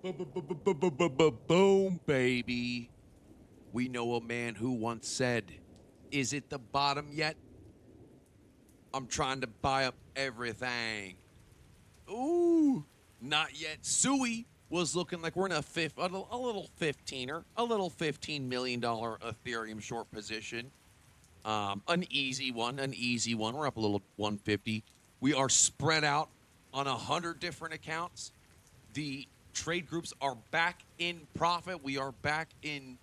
Boom, baby. We know a man who once said, "Is it the bottom yet? I'm trying to buy up everything." Ooh, not yet. Suey was looking like we're in a little 15er, a little $15 million Ethereum short position. An easy one. We're up a little 150. We are spread out on 100 different accounts. The trade groups are back in profit. We are back in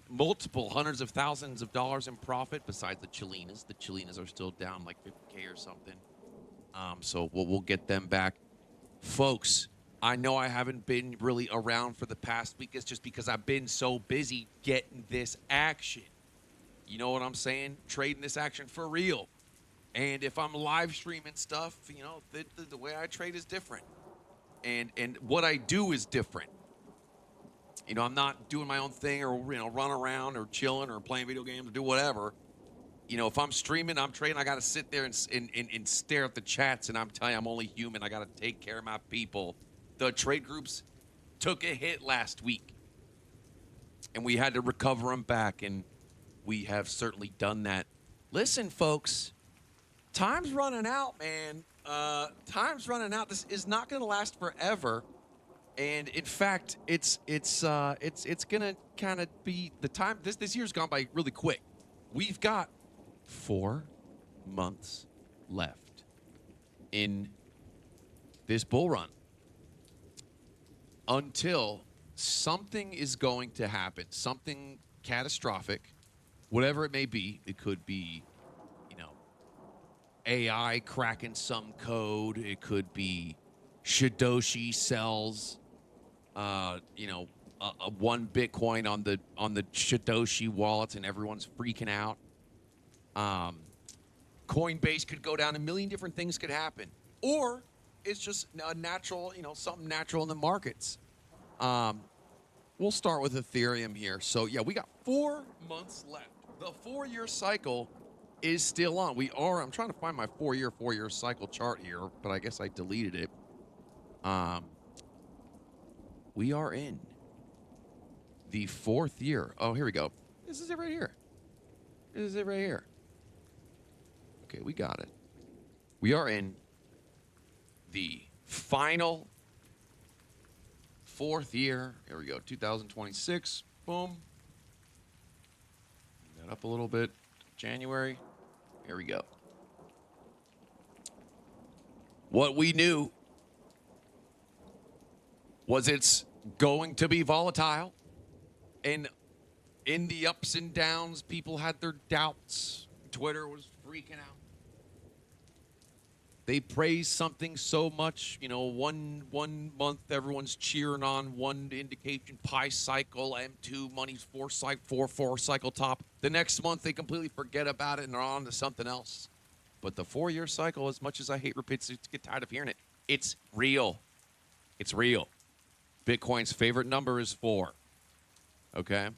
multiple hundreds of thousands of dollars in profit. Besides the Chilenas, are still down like 50K or something. So we'll get them back, folks. I know I haven't been really around for the past week. It's just because I've been so busy getting this action. You know what I'm saying? Trading this action for real. And if I'm live streaming stuff, you know, the way I trade is different. And what I do is different. You know, I'm not doing my own thing or, you know, run around or chilling or playing video games or do whatever. You know, if I'm streaming, I'm trading, I got to sit there and stare at the chats. And I'm telling you, I'm only human. I got to take care of my people. The trade groups took a hit last week. And we had to recover them back. And we have certainly done that. Listen, folks, time's running out, man. Time's running out. This is not going to last forever. And in fact, it's gonna kind of be the time. This year's gone by really quick. We've got 4 months left in this bull run until something is going to happen, something catastrophic, whatever it may be. It could be, you know, AI cracking some code. It could be Shidoshi sells. You know, 1 Bitcoin on the Shidoshi wallets, and everyone's freaking out. Coinbase could go down. A million different things could happen, or it's just a natural, you know, something natural in the markets. We'll start with Ethereum here. So yeah, we got 4 months left. The 4-year cycle is still on. I'm trying to find my 4-year cycle chart here, but I guess I deleted it. We are in the 4th year. Oh, here we go. This is it right here. Okay, we got it. We are in the final 4th year. Here we go. 2026. Boom. Bring that up a little bit. January. Here we go. What we knew was it's going to be volatile, and in the ups and downs, people had their doubts. Twitter was freaking out. They praised something so much, you know, one month everyone's cheering on one indication, pi cycle, M2 money's 4 cycle top. The next month they completely forget about it and they're on to something else. But the 4-year cycle, as much as I hate repeats, I get tired of hearing it. It's real. It's real. Bitcoin's favorite number is 4. Okay?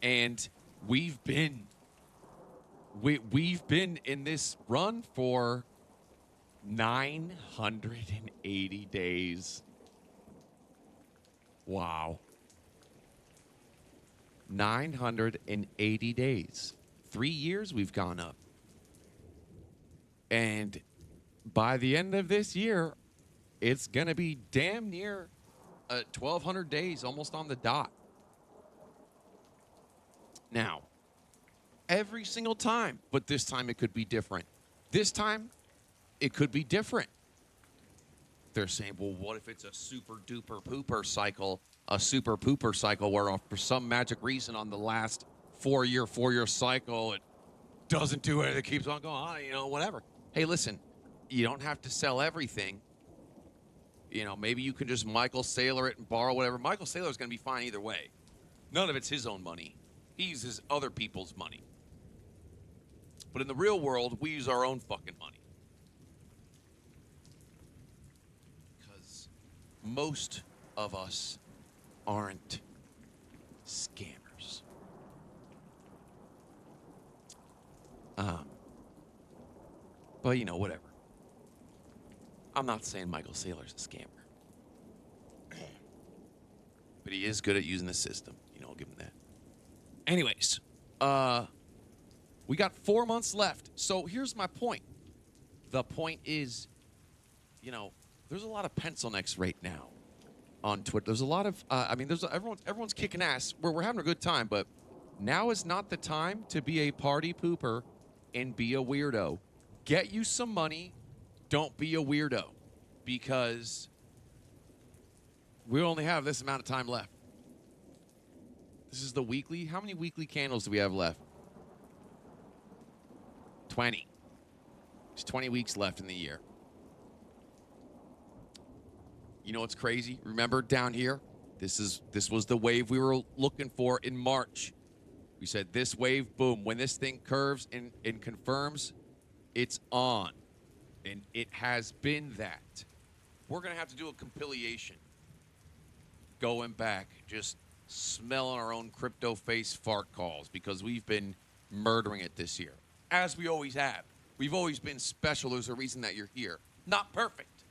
And we've been in this run for 980 days. Wow. 980 days. 3 years we've gone up. And by the end of this year, it's going to be damn near 1,200 days, almost on the dot. Now, every single time, but this time it could be different. This time, it could be different. They're saying, well, what if it's a super duper pooper cycle, a super pooper cycle where for some magic reason on the last 4-year cycle, it doesn't do it. It keeps on going on, you know, whatever. Hey, listen, you don't have to sell everything. You know, maybe you can just Michael Saylor it and borrow whatever. Michael Saylor is going to be fine either way. None of it's his own money. He uses other people's money. But in the real world, we use our own fucking money. Because most of us aren't scammers. But, you know, whatever. I'm not saying Michael Saylor's a scammer. But he is good at using the system. You know, I'll give him that. Anyways, we got 4 months left. So here's my point. The point is, you know, there's a lot of pencil necks right now on Twitter. There's a lot of, I mean, everyone's kicking ass. We're having a good time, but now is not the time to be a party pooper and be a weirdo. Get you some money. Don't be a weirdo, because we only have this amount of time left. This is the weekly. How many weekly candles do we have left? 20. There's 20 weeks left in the year. You know what's crazy? Remember down here? This was the wave we were looking for in March. We said this wave, boom. When this thing curves and confirms, it's on. And it has been that. We're going to have to do a compilation. Going back, just smelling our own CryptoFace fart calls, because we've been murdering it this year. As we always have. We've always been special. There's a reason that you're here. Not perfect.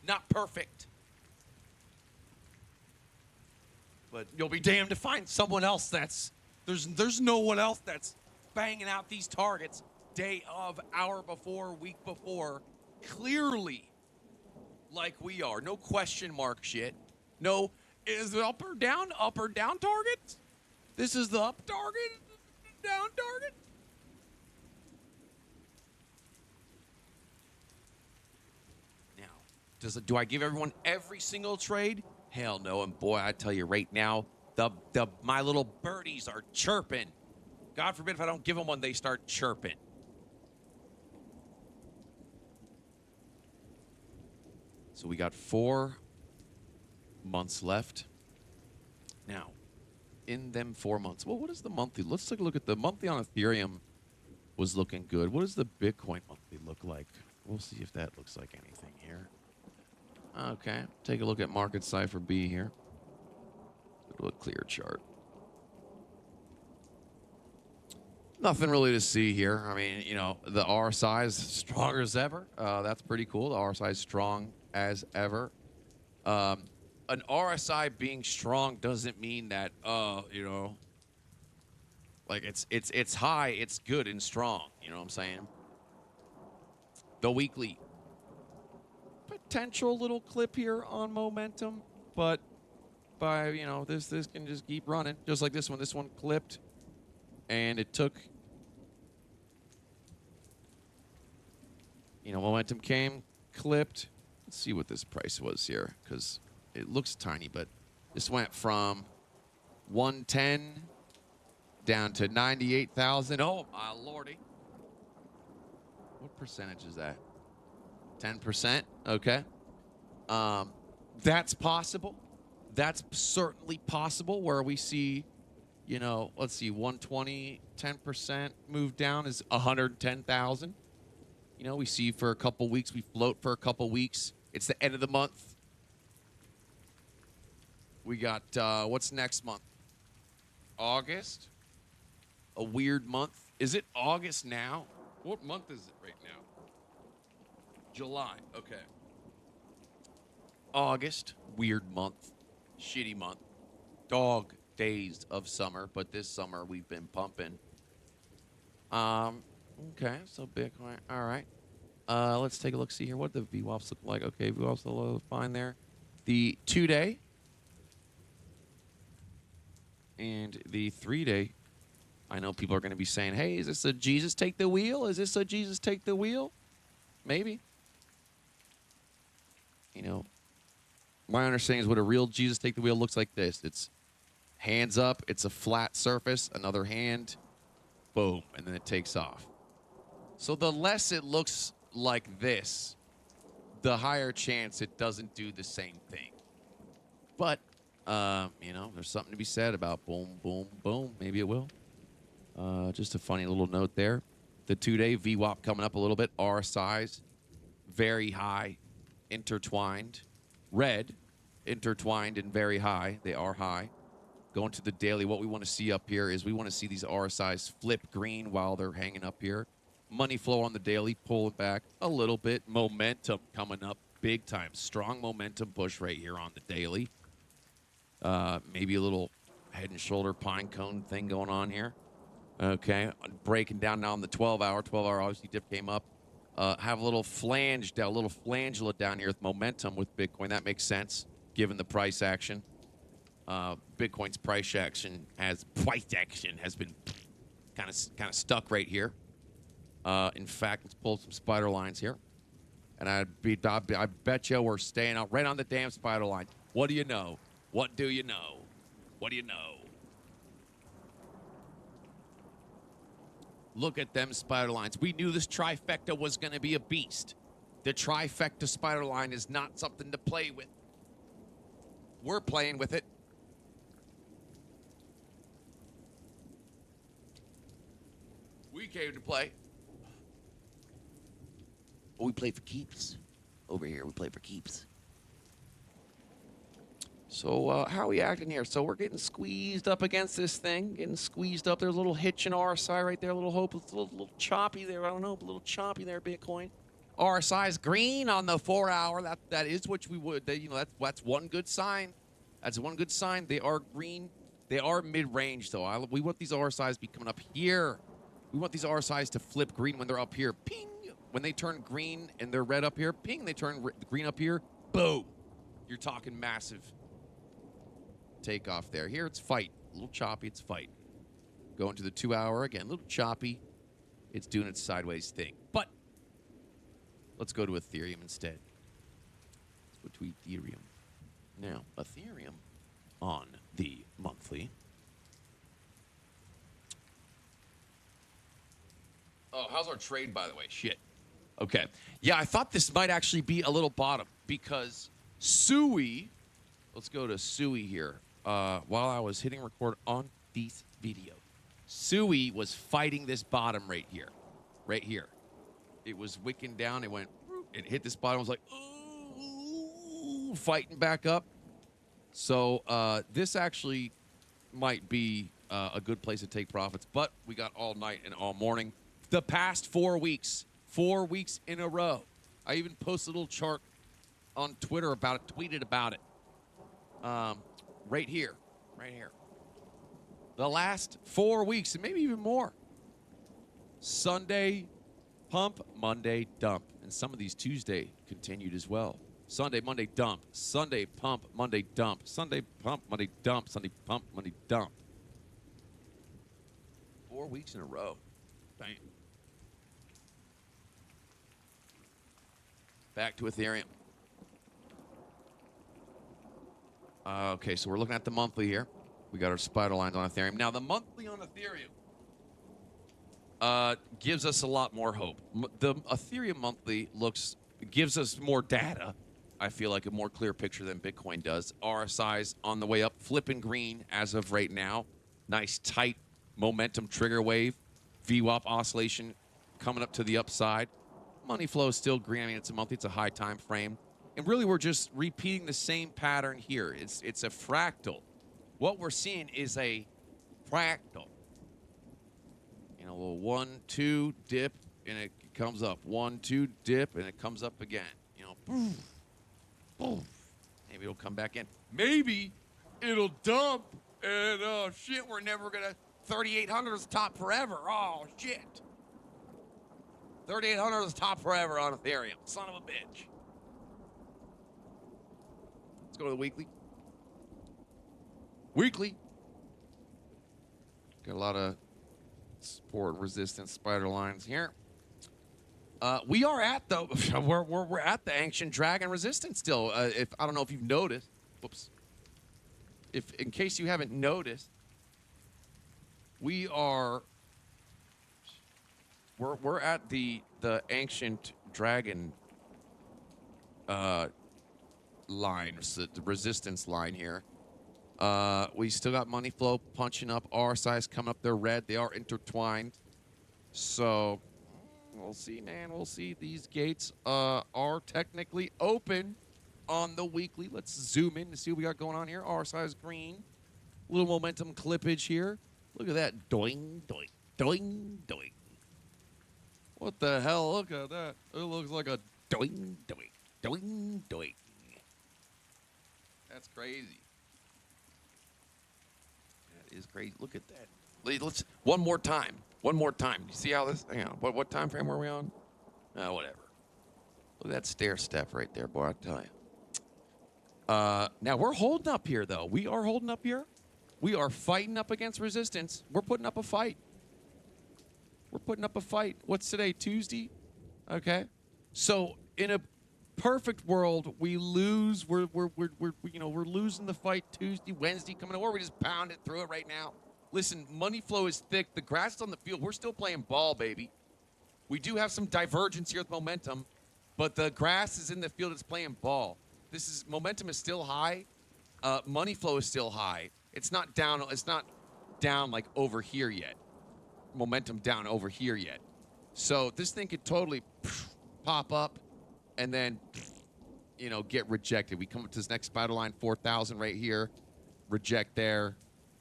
Not perfect. But you'll be damned to find someone else that's... There's no one else that's banging out these targets day of, hour before, week before, clearly like we are. No question mark shit. No, is it up or down target? This is the up target, down target. Now, do I give everyone every single trade? Hell no. And boy, I tell you right now, my little birdies are chirping. God forbid if I don't give them one, they start chirping. So we got 4 months left. Now, in them 4 months, well, what is the monthly? Let's take a look at the monthly on Ethereum. Was looking good. What does the Bitcoin monthly look like? We'll see if that looks like anything here. Okay, take a look at market cipher B here. Go to a clear chart. Nothing really to see here. I mean, you know, the RSI is strong as ever. That's pretty cool. The RSI is strong as ever. An RSI being strong doesn't mean that, you know, like it's high, it's good and strong. You know what I'm saying? The weekly. Potential little clip here on momentum, but by, you know, this can just keep running, just like this one. This one clipped, and it took, you know, momentum came, clipped. Let's see what this price was here, because it looks tiny, but this went from 110 down to 98,000. Oh my lordy! What percentage is that? 10%. Okay. That's possible. That's certainly possible, where we see, you know, let's see, 120, 10% move down is 110,000. You know, we see for a couple weeks, we float for a couple weeks. It's the end of the month. We got, what's next month? August? A weird month. Is it August now? What month is it right now? July. Okay. August. Weird month. Shitty month. Dog days of summer, but this summer we've been pumping. Okay, so Bitcoin. All right. Let's take a look, see here what the VWAPs look like. Okay, VWAPs look fine there. The 2-day and the 3-day. I know people are going to be saying, hey, is this a Jesus take the wheel? Is this a Jesus take the wheel? Maybe. You know, my understanding is what a real Jesus take the wheel looks like this. It's hands up. It's a flat surface. Another hand. Boom. And then it takes off. So the less it looks like this, the higher chance it doesn't do the same thing. But, you know, there's something to be said about boom, boom, boom. Maybe it will. Just a funny little note there. The 2-day VWAP coming up a little bit. RSIs, very high, intertwined. Red, intertwined and very high. They are high. Going to the daily, what we want to see up here is we want to see these RSIs flip green while they're hanging up here. Money flow on the daily, pull it back a little bit. Momentum coming up big time. Strong momentum push right here on the daily. Maybe a little head and shoulder pine cone thing going on here. Okay, breaking down now on the 12-hour. 12-hour obviously dip came up. Have a little flange down, a little flangela down here with momentum with Bitcoin. That makes sense given the price action. Bitcoin's price action has been kind of stuck right here. In fact, let's pull some spider lines here, and I bet you we're staying out right on the damn spider line. What do you know? What do you know? What do you know? Look at them spider lines. We knew this trifecta was going to be a beast. The trifecta spider line is not something to play with. We're playing with it. We came to play. Well, we play for keeps. Over here, we play for keeps. So how are we acting here? So we're getting squeezed up against this thing. Getting squeezed up. There's a little hitch in RSI right there. A little hope. It's a little choppy there. I don't know. A little choppy there, Bitcoin. RSI is green on the 4-hour. That is what we would. That's one good sign. That's one good sign. They are green. They are mid-range, though. We want these RSIs to be coming up here. We want these RSIs to flip green when they're up here. Ping! When they turn green and they're red up here, ping! They turn green up here. Boom! You're talking massive takeoff there. Here it's fight. A little choppy. It's fight. Going to the 2-hour again. A little choppy. It's doing its sideways thing. But let's go to Ethereum instead. Let's go to Ethereum. Now, Ethereum on the monthly. Oh, how's our trade, by the way? Shit. Okay. Yeah, I thought this might actually be a little bottom because Sui, let's go to Sui here. While I was hitting record on this video, Sui was fighting this bottom right here. Right here. It was wicking down. It went, it hit this bottom. I was like, ooh, fighting back up. So this actually might be a good place to take profits, but we got all night and all morning. The past 4 weeks in a row. I even posted a little chart on Twitter about it, tweeted about it. Right here. The last 4 weeks, and maybe even more. Sunday pump, Monday dump. And some of these Tuesday continued as well. Sunday, Monday dump. Sunday pump, Monday dump. Sunday pump, Monday dump. Sunday pump, Monday dump. 4 weeks in a row. Bam. Back to Ethereum. Okay, so we're looking at the monthly here. We got our spider lines on Ethereum. Now, the monthly on Ethereum gives us a lot more hope. The Ethereum monthly gives us more data. I feel like a more clear picture than Bitcoin does. RSI's on the way up, flipping green as of right now. Nice, tight momentum trigger wave. VWAP oscillation coming up to the upside. Money flow is still green. I mean, it's a monthly. It's a high time frame. And really, we're just repeating the same pattern here. It's a fractal. What we're seeing is a fractal. You know, a little 1-2 dip, and it comes up. 1-2 dip, and it comes up again. You know, boom, boom. Maybe it'll come back in. Maybe it'll dump, and oh shit, we're never gonna. 3,800 is top forever. Oh shit. 3,800 is top forever on Ethereum. Son of a bitch. Let's go to the weekly. Got a lot of support and resistance spider lines here. We are at we're at the ancient dragon resistance still. If I don't know if you've noticed. Whoops. If in case you haven't noticed, we're at the ancient dragon line, so the resistance line here. We still got money flow punching up. RSI's coming up. They're red. They are intertwined. So we'll see, man. We'll see. These gates are technically open on the weekly. Let's zoom in to see what we got going on here. RSI's green. Little momentum clippage here. Look at that. Doing, doing, doing, doing. What the hell? Look at that. It looks like a doing, doing, doing, doing. That's crazy. is crazy. Look at that. Let's one more time. One more time. You see how this? Hang on. What time frame are we on? Whatever. Look at that stair step right there, boy. I tell you. Now we're holding up here, though. We are holding up here. We are fighting up against resistance. We're putting up a fight. We're putting up a fight. What's today? Tuesday. Okay. So in a perfect world, we lose. We're losing the fight Tuesday, Wednesday coming over. We just pound it through it right now. Listen, money flow is thick. The grass is on the field. We're still playing ball, baby. We do have some divergence here with momentum, but the grass is in the field. It's playing ball. Momentum is still high. Money flow is still high. It's not down. It's not down like over here yet. Momentum down over here yet. So this thing could totally pop up and then, get rejected. We come up to this next spider line, 4,000 right here. Reject there.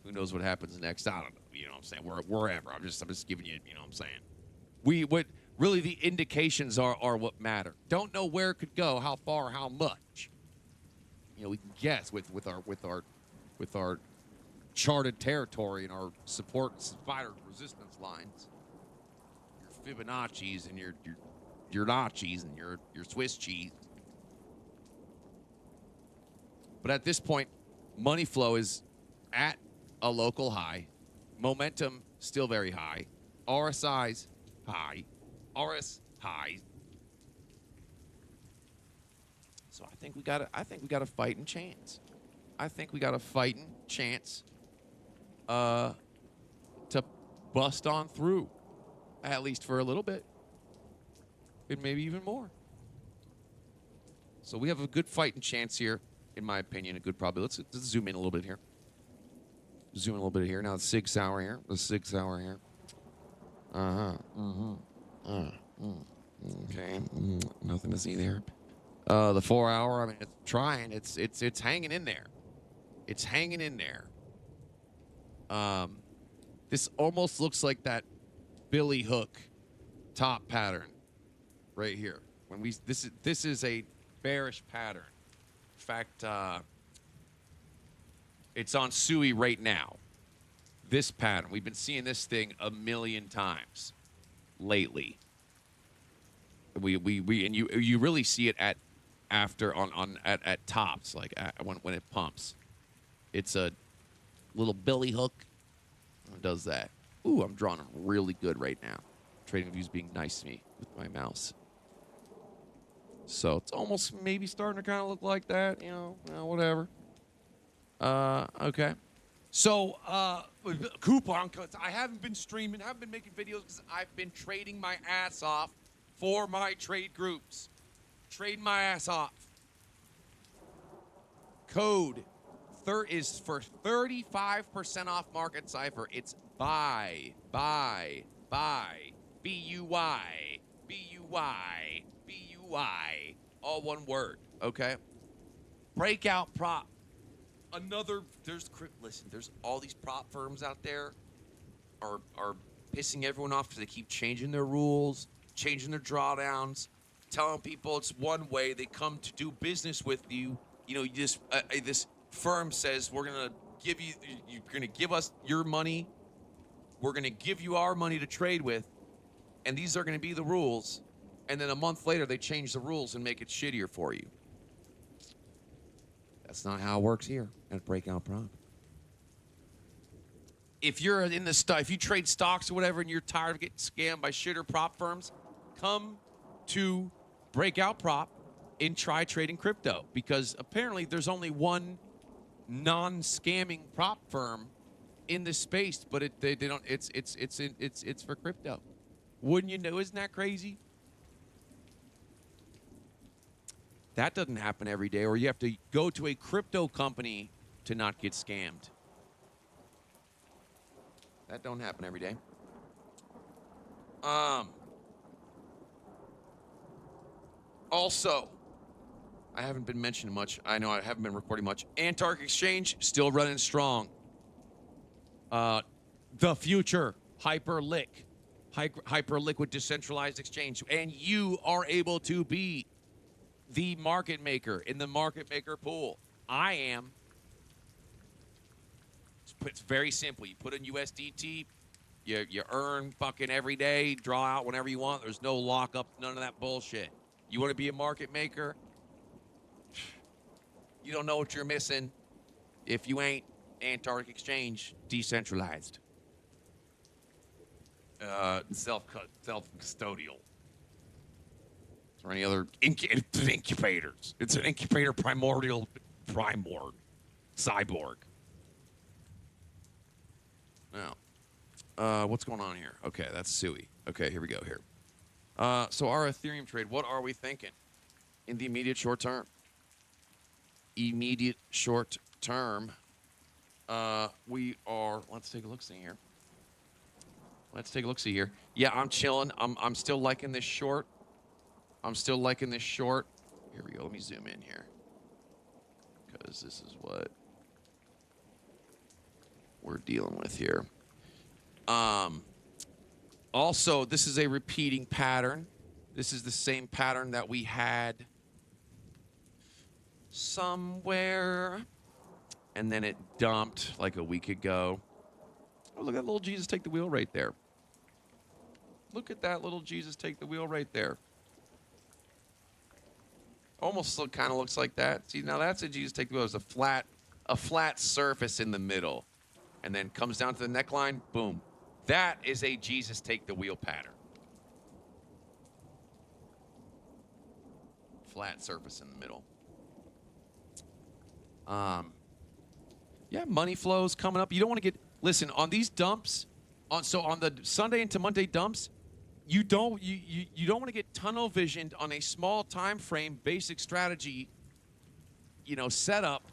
Who knows what happens next? I don't know. You know what I'm saying? Wherever. I'm just giving you, what I'm saying. What really the indications are what matter. Don't know where it could go, how far, how much. We can guess with our charted territory and our support and spider resistance lines. Your Fibonacci's and your Nachis and your Swiss cheese. But at this point, money flow is at a local high. Momentum still very high. RSI's high. RS high. So I think we got a fighting chance. I think we got a fighting chance to bust on through, at least for a little bit, and maybe even more. So we have a good fighting chance here, in my opinion, a good probability. Let's zoom in a little bit here. Zoom in a little bit here. Now the 6 hour here. The 6 hour here. Okay. Nothing to see there. The 4 hour. I mean, it's trying. It's hanging in there. It's hanging in there. This almost looks like that Billy Hook top pattern right here. This is a bearish pattern. In fact, it's on Sui right now. This pattern, we've been seeing this thing a million times lately. And you really see it at tops, like when it pumps. It's a little Billy Hook. It does that. Ooh, I'm drawing them really good right now. Trading View's being nice to me with my mouse. So it's almost maybe starting to kind of look like that, whatever. Okay. So, coupon codes. I haven't been streaming, haven't been making videos because I've been trading my ass off for my trade groups. Trading my ass off. Code is for 35% off market cipher. It's buy. B-U-Y. B-U-Y. B-U-Y. All one word, okay? Breakout prop. There's all these prop firms out there are pissing everyone off because they keep changing their rules, changing their drawdowns, telling people it's one way. They come to do business with you. This firm says you're gonna give us your money. We're gonna give you our money to trade with, and these are gonna be the rules. And then a month later, they change the rules and make it shittier for you. That's not how it works here at Breakout Prop. If you're in if you trade stocks or whatever and you're tired of getting scammed by shitter prop firms, come to Breakout Prop and try trading crypto, because apparently there's only one non-scamming prop firm in this space, but they don't. It's for crypto. Wouldn't you know? Isn't that crazy? That doesn't happen every day, or you have to go to a crypto company to not get scammed. That don't happen every day. Also, I haven't been mentioning much. I know I haven't been recording much. Antarctic Exchange still running strong. The future Hyperliquid decentralized exchange, and you are able to be the market maker in the market maker pool. I am. It's It's very simple. You put in USDT, you earn fucking every day, draw out whenever you want. There's no lockup, none of that bullshit. You want to be a market maker? You don't know what you're missing if you ain't Antarctic Exchange decentralized. Self-custodial. Is there any other incubators? It's an incubator primordial cyborg. Now, what's going on here? Okay, that's Sui. Okay, here we go here. So our Ethereum trade, what are we thinking in the immediate short term? Immediate short term, we are, let's take a look-see here. Let's take a look-see here. Yeah, I'm chilling. I'm still liking this short. I'm still liking this short. Here we go. Let me zoom in here, because this is what we're dealing with here. Also, this is a repeating pattern. This is the same pattern that we had somewhere, and then it dumped like a week ago. Oh, look at that little Jesus take the wheel right there. Look at that little Jesus take the wheel right there. Almost kind of looks like that. See, now that's a Jesus take the wheel. It's a flat surface in the middle, and then comes down to the neckline. Boom. That is a Jesus take the wheel pattern. Flat surface in the middle. Yeah, money flows coming up. You don't want to get, listen, on these dumps, on the Sunday into Monday dumps, you don't want to get tunnel visioned on a small time frame basic strategy, setup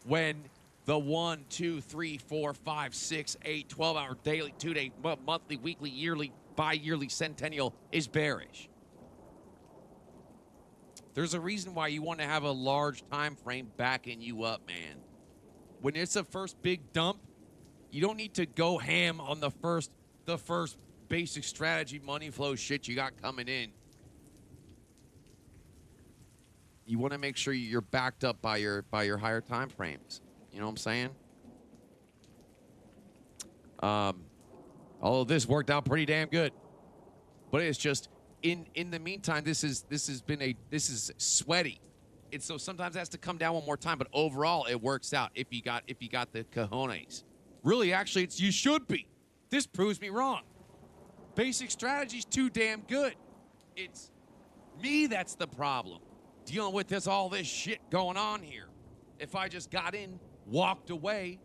when the 1, 2, 3, 4, 5, 6, 8, 12-hour daily, 2-day, monthly, weekly, yearly, bi-yearly, centennial is bearish. There's a reason why you want to have a large time frame backing you up, man. When it's a first big dump, you don't need to go ham on the first basic strategy money flow shit you got coming in. You want to make sure you're backed up by your higher time frames. You know what I'm saying? All of this worked out pretty damn good, but it's just in the meantime, this is sweaty. It's so sometimes it has to come down one more time, but overall it works out if you got the cojones. Really, actually, you should be. This proves me wrong. Basic strategy's too damn good. It's me that's the problem. Dealing with all this shit going on here. If I just got in, walked away,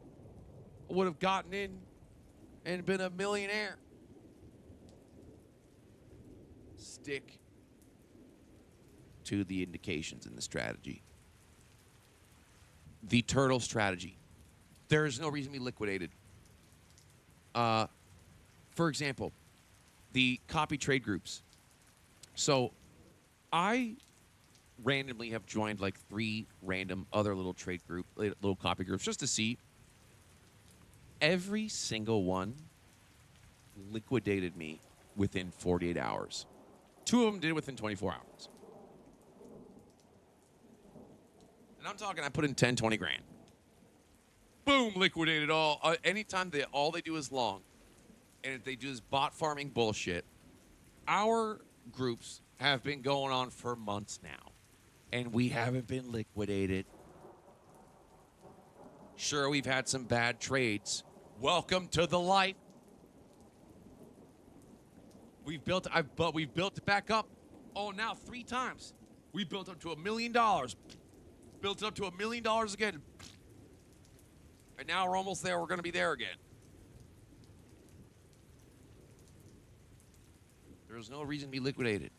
I would have gotten in and been a millionaire. Stick to the indications in the strategy. The turtle strategy. There is no reason to be liquidated. For example, the copy trade groups. So I randomly have joined like 3 random other little copy groups just to see. Every single one liquidated me within 48 hours. 2 of them did it within 24 hours. And I'm talking, I put in 10, 20 grand. Boom, liquidated all. Anytime all they do is long, and if they do this bot farming bullshit, our groups have been going on for months now, and we haven't been liquidated. Sure, we've had some bad trades. Welcome to the life. But we've built it back up. Oh, now 3 times. We built up to $1 million. Built it up to $1 million again. And now we're almost there. We're going to be there again. There's no reason to be liquidated.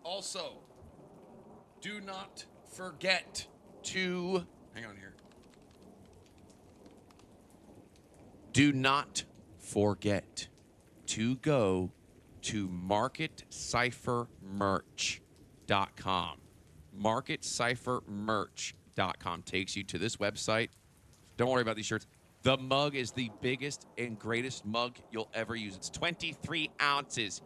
Also, do not forget to... Hang on here. Do not forget to go to marketciphermerch.com. Marketciphermerch.com takes you to this website. Don't worry about these shirts. The mug is the biggest and greatest mug you'll ever use. It's 23 ounces.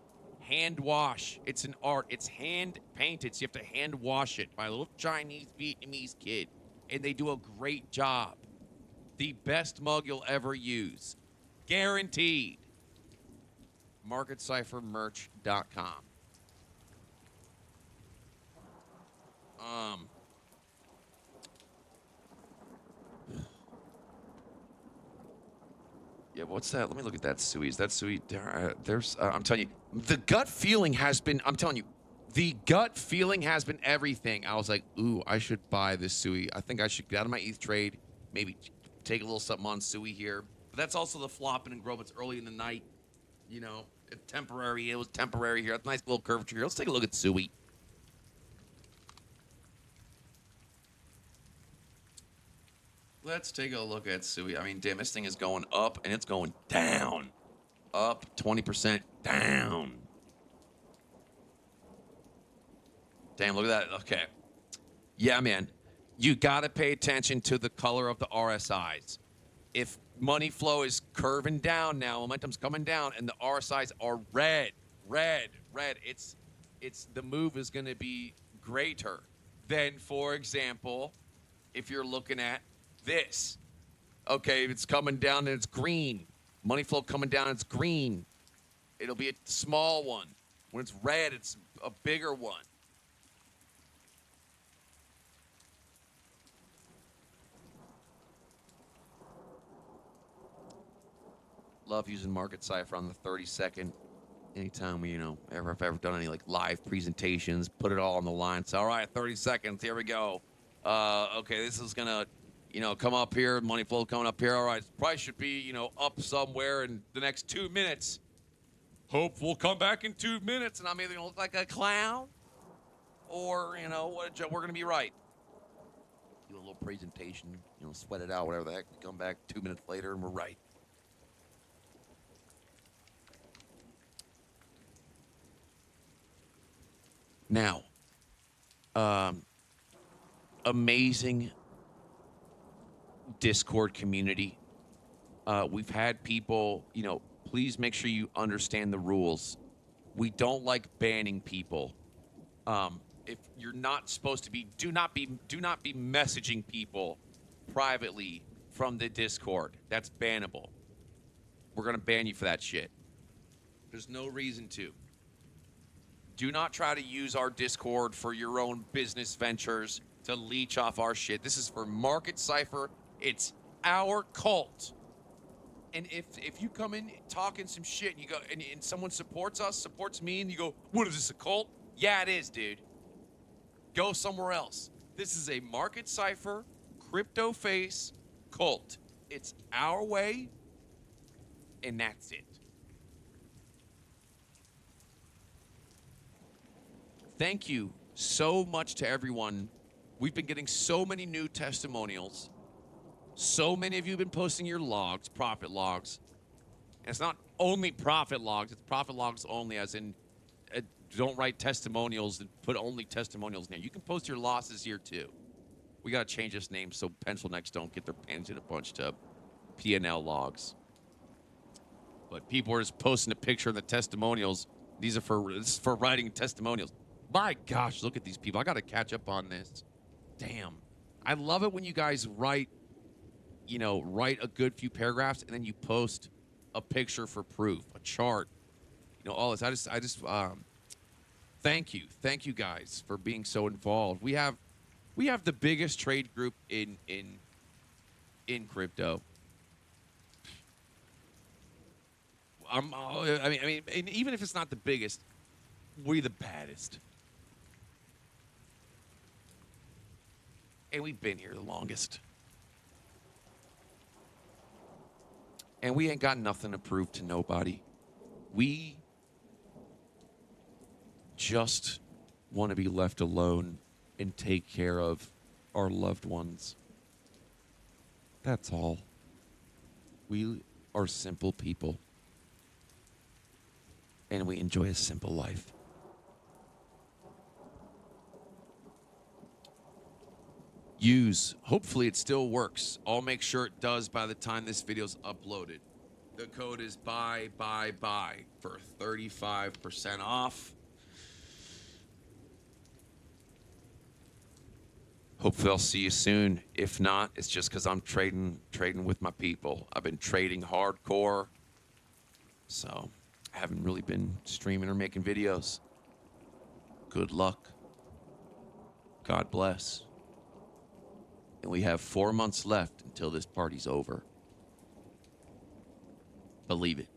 hand wash. It's an art. It's hand painted. So you have to hand wash it by a little Chinese Vietnamese kid. And they do a great job. The best mug you'll ever use. Guaranteed. MarketCipherMerch.com. Yeah, what's that? Let me look at that Sui. Is that Sui? There's, I'm telling you, the gut feeling has been, I'm telling you, the gut feeling has been everything. I was like, ooh, I should buy this Sui. I think I should get out of my ETH trade, maybe take a little something on Sui here. But that's also the flopping and growth. It's early in the night, you know, it's temporary. It was temporary here. Nice little curvature here. Let's take a look at Sui. Let's take a look at Sui. I mean, damn, this thing is going up and it's going down. Up 20%, down. Damn, look at that. Okay. Yeah, man. You got to pay attention to the color of the RSIs. If money flow is curving down now, momentum's coming down, and the RSIs are red, it's the move is going to be greater than, for example, if you're looking at this. Okay, it's coming down and it's green. Money flow coming down, it's green. It'll be a small one. When it's red, it's a bigger one. Love using Market Cipher on the 30-second. Anytime we, you know, if I've ever done any like live presentations, put it all on the line. So, all right, 30 seconds. Here we go. Okay, this is gonna, you know, come up here. Money flow coming up here. All right, price should be, you know, up somewhere in the next 2 minutes. Hope we'll come back in 2 minutes, and I'm either gonna look like a clown, or you know, we're gonna be right. Do a little presentation, you know, sweat it out, whatever the heck. Come back 2 minutes later, and we're right. Now, amazing Discord community. We've had people, you know, please make sure you understand the rules. We don't like banning people. If you're not supposed to be, do not be messaging people privately from the Discord. That's bannable. We're gonna ban you for that shit. There's no reason to. Do not try to use our Discord for your own business ventures to leech off our shit. This is for Market Cipher. It's our cult. And if you come in talking some shit and you go and someone supports us, supports me, and you go, what is this, a cult? Yeah, it is, dude. Go somewhere else. This is a Market Cipher CryptoFace cult. It's our way, and that's it. Thank you so much to everyone. We've been getting so many new testimonials. So many of you have been posting your logs, profit logs. And it's not only profit logs, it's profit logs only, as in don't write testimonials and put only testimonials in there. You can post your losses here too. We got to change this name so pencil necks don't get their pens in a bunch to P&L logs. But people are just posting a picture of the testimonials. This is for writing testimonials. My gosh, look at these people. I got to catch up on this. Damn. I love it when you guys write a good few paragraphs and then you post a picture for proof, a chart, you know, all this. I just thank you guys for being so involved. We have the biggest trade group in crypto. I mean, and even if it's not the biggest, we're the baddest. And we've been here the longest. And we ain't got nothing to prove to nobody. We just want to be left alone and take care of our loved ones. That's all. We are simple people. And we enjoy a simple life. Hopefully it still works. I'll make sure it does by the time this video's uploaded. The code is buy for 35% off. Hopefully I'll see you soon. If not, it's just because I'm trading with my people. I've been trading hardcore, so I haven't really been streaming or making videos. Good luck. God bless. And we have 4 months left until this party's over. Believe it.